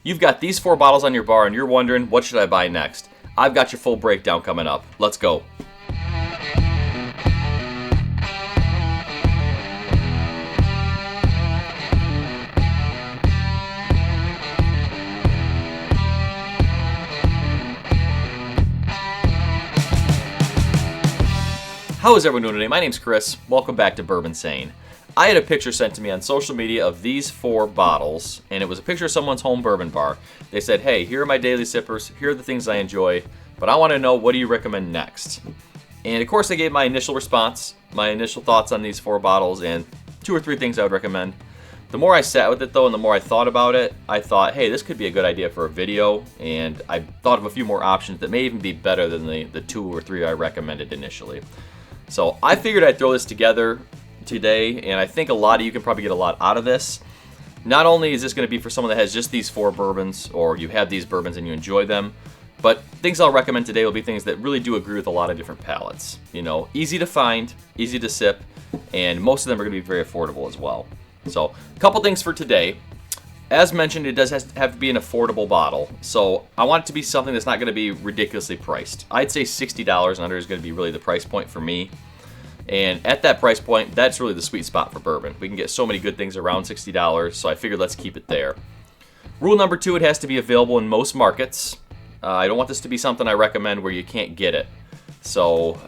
You've got these 4 bottles on your bar and you're wondering, what should I buy next? I've got your full breakdown coming up. Let's go. How is everyone doing today? My name's Chris. Welcome back to Bourbon Sane. I had a picture sent to me on social media of these 4 bottles, and it was a picture of someone's home bourbon bar. They said, hey, here are my daily sippers, here are the things I enjoy, but I want to know, what do you recommend next? And of course I gave my initial response, my initial thoughts on these 4 bottles, and 2 or 3 things I would recommend. The more I sat with it though, and the more I thought about it, I thought, hey, this could be a good idea for a video, and I thought of a few more options that may even be better than the 2 or 3 I recommended initially. So I figured I'd throw this together today, and I think a lot of you can probably get a lot out of this. Not only is this going to be for someone that has just these 4 bourbons, or you have these bourbons and you enjoy them, but things I'll recommend today will be things that really do agree with a lot of different palates. You know, easy to find, easy to sip, and most of them are going to be very affordable as well. So a couple things for today. As mentioned, it does have to be an affordable bottle, so I want it to be something that's not going to be ridiculously priced. I'd say $60 and under is going to be really the price point for me, and at that price point, that's really the sweet spot for bourbon. We can get so many good things around $60, so I figured let's keep it there. Rule number 2, it has to be available in most markets. I don't want this to be something I recommend where you can't get it. So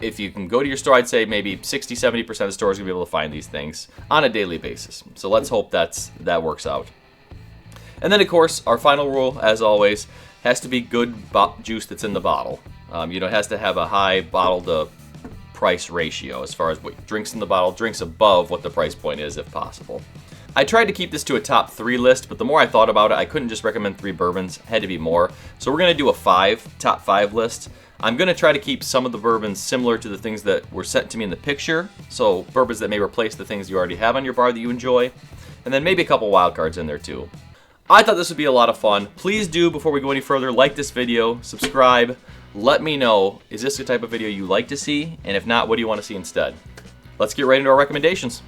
if you can go to your store, I'd say maybe 60-70% of the stores are going to be able to find these things on a daily basis. So let's hope that works out. And then, of course, our final rule, as always, has to be good juice that's in the bottle. It has to have a high bottle to price ratio as far as what drinks in the bottle, drinks above what the price point is if possible. I tried to keep this to a top 3 list, but the more I thought about it, I couldn't just recommend 3 bourbons. It had to be more. So we're going to do a top 5 list. I'm going to try to keep some of the bourbons similar to the things that were sent to me in the picture. So bourbons that may replace the things you already have on your bar that you enjoy. And then maybe a couple wild cards in there too. I thought this would be a lot of fun. Please do, before we go any further, like this video, subscribe. Let me know, is this the type of video you like to see? And if not, what do you want to see instead? Let's get right into our recommendations.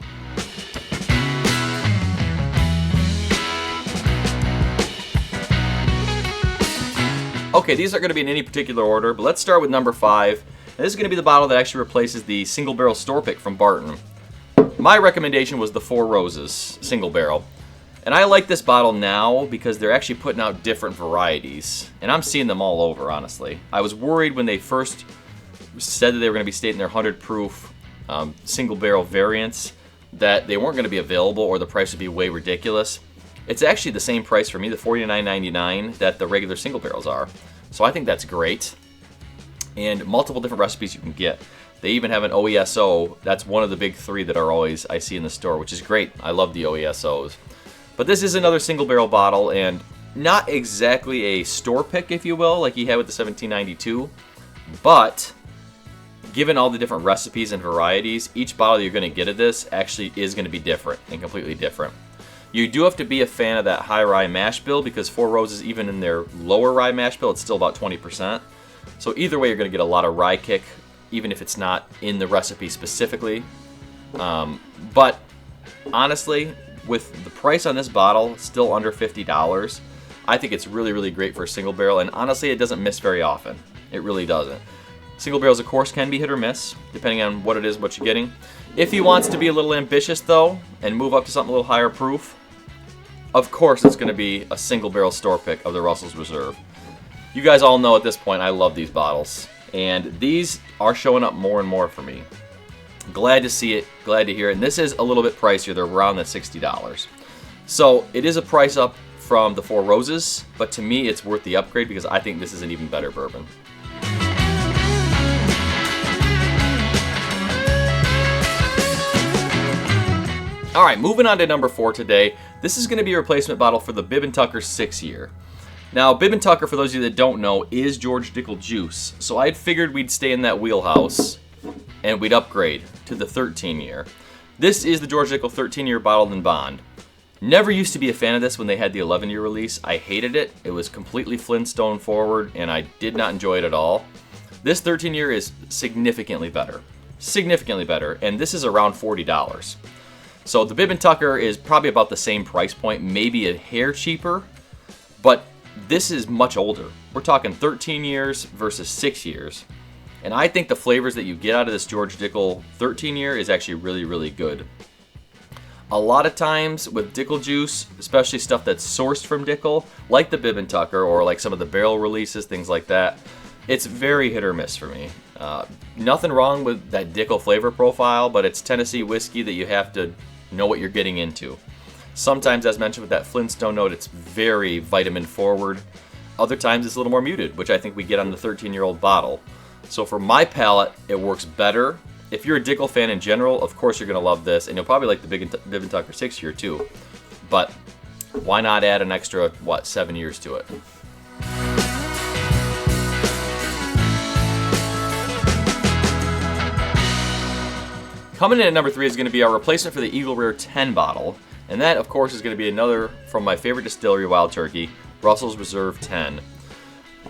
Okay, these aren't going to be in any particular order, but let's start with number 5. And this is going to be the bottle that actually replaces the single barrel store pick from Barton. My recommendation was the 4 Roses single barrel. And I like this bottle now because they're actually putting out different varieties. And I'm seeing them all over, honestly. I was worried when they first said that they were going to be stating their 100 proof single barrel variants that they weren't going to be available or the price would be way ridiculous. It's actually the same price for me, the $49.99, that the regular single barrels are. So I think that's great. And multiple different recipes you can get. They even have an OESO. That's one of the big 3 that I see in the store, which is great. I love the OESOs. But this is another single barrel bottle, and not exactly a store pick, if you will, like you had with the 1792. But given all the different recipes and varieties, each bottle you're going to get of this actually is going to be different and completely different. You do have to be a fan of that high rye mash bill because 4 Roses, even in their lower rye mash bill, it's still about 20%. So either way, you're going to get a lot of rye kick, even if it's not in the recipe specifically. But honestly, with the price on this bottle still under $50, I think it's really, really great for a single barrel. And honestly, it doesn't miss very often. It really doesn't. Single barrels, of course, can be hit or miss, depending on what it is, what you're getting. If he wants to be a little ambitious, though, and move up to something a little higher proof, of course it's going to be a single barrel store pick of the Russell's Reserve. You guys all know at this point I love these bottles, and these are showing up more and more for me. Glad to see it, glad to hear it, and this is a little bit pricier. They're around the $60. So it is a price up from the 4 Roses, but to me it's worth the upgrade because I think this is an even better bourbon. Alright, moving on to number 4 today. This is going to be a replacement bottle for the Bib Tucker 6-year. Now, Bib Tucker, for those of you that don't know, is Gerorge Dickel juice. So I figured we'd stay in that wheelhouse and we'd upgrade to the 13-year. This is the Gerorge Dickel 13-year bottled in bond. Never used to be a fan of this when they had the 11-year release. I hated it. It was completely Flintstone forward, and I did not enjoy it at all. This 13-year is significantly better. Significantly better, and this is around $40. So the Bib Tucker is probably about the same price point, maybe a hair cheaper, But this is much older. We're talking 13 years versus 6 years. And I think the flavors that you get out of this Gerorge Dickel 13 year is actually really, really good. A lot of times with Dickel juice, especially stuff that's sourced from Dickel, like the Bib Tucker or like some of the barrel releases, things like that, it's very hit or miss for me. Nothing wrong with that Dickel flavor profile, but it's Tennessee whiskey that you have to know what you're getting into. Sometimes, as mentioned with that Flintstone note, it's very vitamin forward. Other times it's a little more muted, which I think we get on the 13-year-old bottle. So for my palate, it works better. If you're a Dickel fan in general, of course you're going to love this, and you'll probably like the Bib Tucker 6 year too. But why not add an extra, 7 years to it? Coming in at number 3 is going to be our replacement for the Eagle Rare 10 bottle. And that, of course, is going to be another from my favorite distillery, Wild Turkey, Russell's Reserve 10.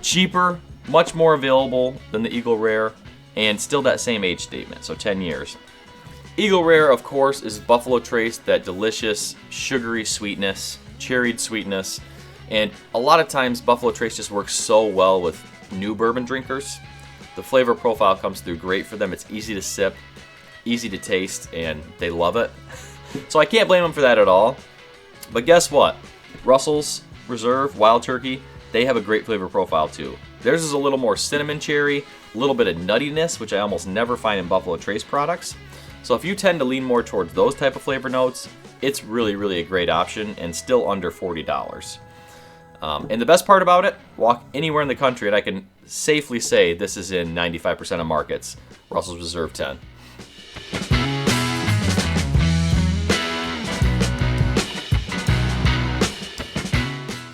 Cheaper, much more available than the Eagle Rare, and still that same age statement, so 10 years. Eagle Rare, of course, is Buffalo Trace, that delicious, sugary sweetness, cherried sweetness, and a lot of times Buffalo Trace just works so well with new bourbon drinkers. The flavor profile comes through great for them. It's easy to sip, easy to taste, and they love it. So I can't blame them for that at all. But guess what? Russell's Reserve, Wild Turkey, they have a great flavor profile too. Theirs is a little more cinnamon cherry, a little bit of nuttiness, which I almost never find in Buffalo Trace products. So if you tend to lean more towards those type of flavor notes, it's really, really a great option and still under $40. And the best part about it, walk anywhere in the country and I can safely say this is in 95% of markets, Russell's Reserve 10.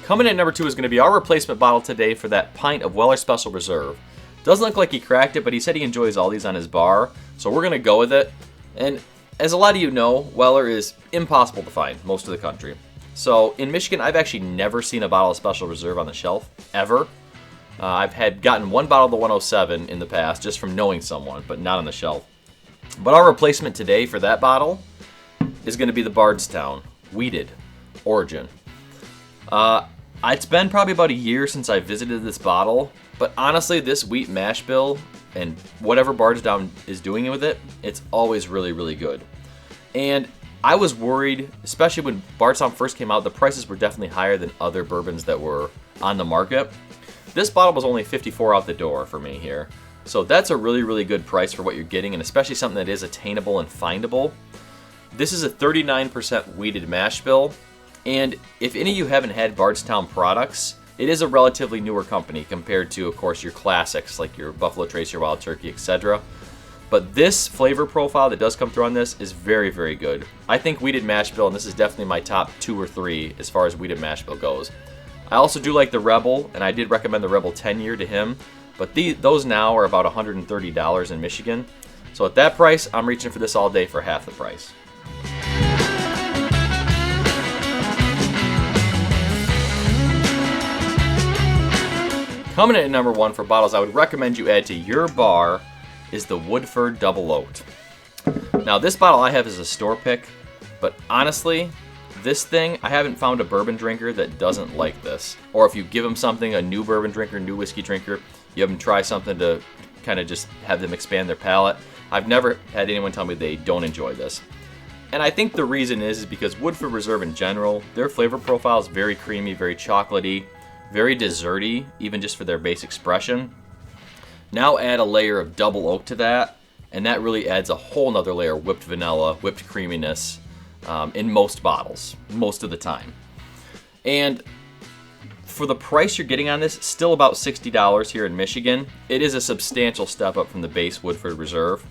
Coming in at number 2 is going to be our replacement bottle today for that pint of Weller Special Reserve. Doesn't look like he cracked it, but he said he enjoys all these on his bar, so we're going to go with it. And as a lot of you know, Weller is impossible to find most of the country. So in Michigan, I've actually never seen a bottle of Special Reserve on the shelf, ever. I've gotten one bottle of the 107 in the past, just from knowing someone, but not on the shelf. But our replacement today for that bottle is going to be the Bardstown, Wheated Origin. It's been probably about a year since I visited this bottle, but honestly, this wheat mash bill and whatever Bardstown is doing with it, it's always really, really good. And I was worried, especially when Bardstown first came out, the prices were definitely higher than other bourbons that were on the market. This bottle was only $54 out the door for me here. So that's a really, really good price for what you're getting, and especially something that is attainable and findable. This is a 39% wheated mash bill. And if any of you haven't had Bardstown products, it is a relatively newer company compared to, of course, your classics like your Buffalo Trace, your Wild Turkey, etc. But this flavor profile that does come through on this is very, very good. I think wheated mash bill, and this is definitely my top 2 or 3 as far as wheated mash bill goes. I also do like the Rebel, and I did recommend the Rebel 10 year to him, but those now are about $130 in Michigan. So at that price, I'm reaching for this all day for half the price. Coming in at number 1 for bottles I would recommend you add to your bar is the Woodford Double Oaked. Now this bottle I have is a store pick, but honestly, this thing, I haven't found a bourbon drinker that doesn't like this. Or if you give them something, a new bourbon drinker, new whiskey drinker, you have them try something to kind of just have them expand their palate. I've never had anyone tell me they don't enjoy this. And I think the reason is because Woodford Reserve in general, their flavor profile is very creamy, very chocolatey, very desserty, even just for their base expression. Now add a layer of double oak to that, and that really adds a whole nother layer of whipped vanilla, whipped creaminess in most bottles, most of the time. And for the price you're getting on this, still about $60 here in Michigan, it is a substantial step up from the base Woodford Reserve.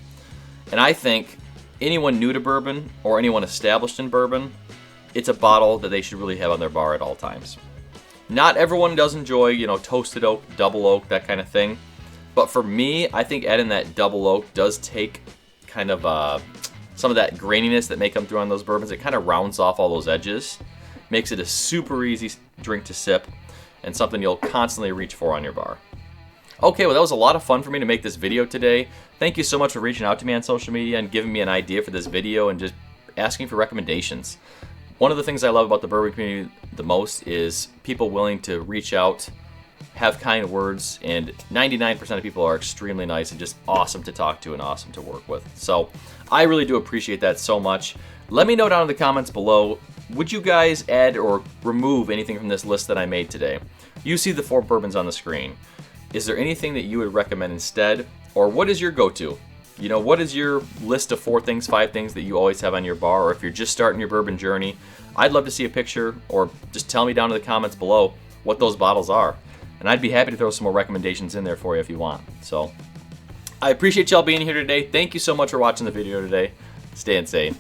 And I think anyone new to bourbon or anyone established in bourbon, it's a bottle that they should really have on their bar at all times. Not everyone does enjoy, toasted oak, double oak, that kind of thing. But for me, I think adding that double oak does take kind of some of that graininess that may come through on those bourbons. It kind of rounds off all those edges, makes it a super easy drink to sip, and something you'll constantly reach for on your bar. Okay, well that was a lot of fun for me to make this video today. Thank you so much for reaching out to me on social media and giving me an idea for this video and just asking for recommendations. One of the things I love about the bourbon community the most is people willing to reach out, have kind words, and 99% of people are extremely nice and just awesome to talk to and awesome to work with. So I really do appreciate that so much. Let me know down in the comments below, would you guys add or remove anything from this list that I made today? You see the 4 bourbons on the screen. Is there anything that you would recommend instead? Or what is your go-to? You know, what is your list of 4 things, 5 things that you always have on your bar? Or if you're just starting your bourbon journey, I'd love to see a picture, or just tell me down in the comments below what those bottles are. And I'd be happy to throw some more recommendations in there for you if you want. So I appreciate y'all being here today. Thank you so much for watching the video today. Stay insane.